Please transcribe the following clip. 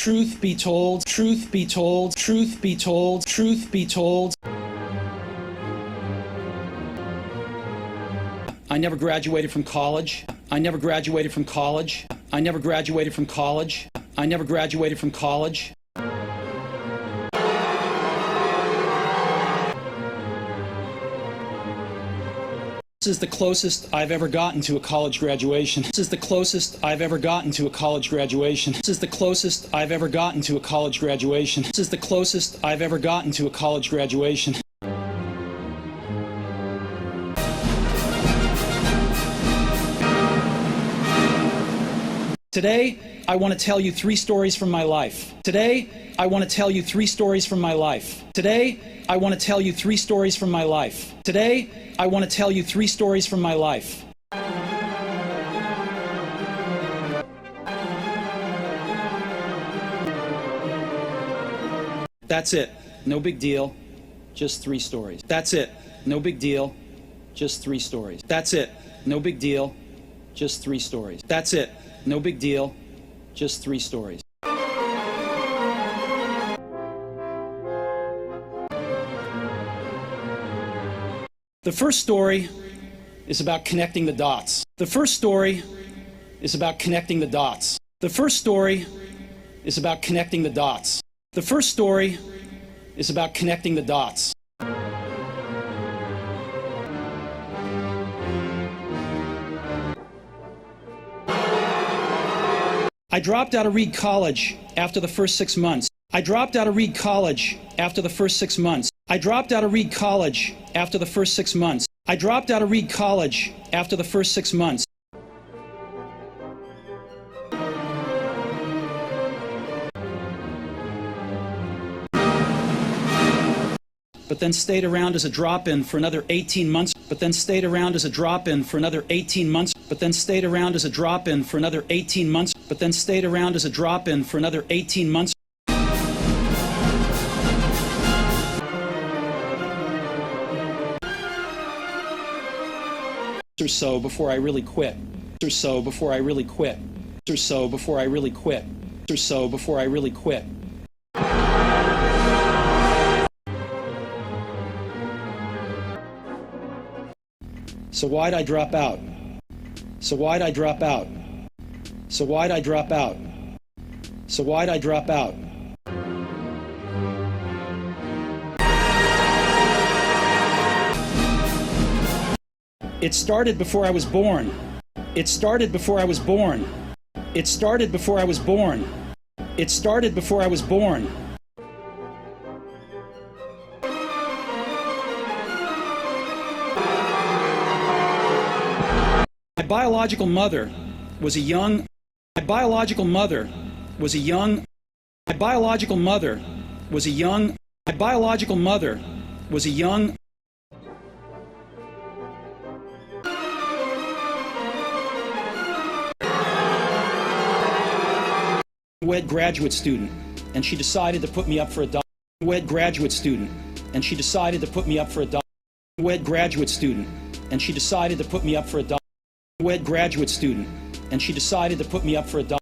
truth be told, truth be told, truth be told, truth be told. I never graduated from college. I never graduated from college. I never graduated from college. I never graduated from college. This is the closest I've ever gotten to a college graduation. This is the closest I've ever gotten to a college graduation. This is the closest I've ever gotten to a college graduation. This is the closest I've ever gotten to a college graduation. Today, I want to tell you 3 stories from my life. Today, I want to tell you 3 stories from my life. Today, I want to tell you 3 stories from my life. Today, I want to tell you 3 stories from my life. That's it. No big deal. Just 3 stories. That's it. No big deal. Just 3 stories. That's it. No big deal. Just 3 stories. That's it. No big deal. Just 3 stories. The first story is about connecting the dots. The first story is about connecting the dots. The first story is about connecting the dots. The first story is about connecting the dots. I dropped out of Reed College after the first 6 months. I dropped out of Reed College after the first 6 months. I dropped out of Reed College after the first 6 months. I dropped out of Reed College after the first 6 months. But then stayed around as a drop-in for another 18 months. But then stayed around as a drop-in for another 18 months. But then stayed around as a drop-in for another 18 months. But then stayed around as a drop-in for another 18 months. Or so before I really quit. Or so before I really quit. Or so before I really quit. Or so before I really quit. So why'd I drop out? So why'd I drop out? So why'd I drop out? So why'd I drop out? It started before I was born. It started before I was born. It started before I was born. It started before I was born. My biological mother was a young. My biological mother was a young. My biological mother was a young. My biological mother was a young. Wed graduate student, and she decided to put me up for adoption. Wed graduate student, and she decided to put me up for adoption. Wed graduate student, and she decided to put me up for adoption. Wed graduate student, and she decided to put me up for adoption.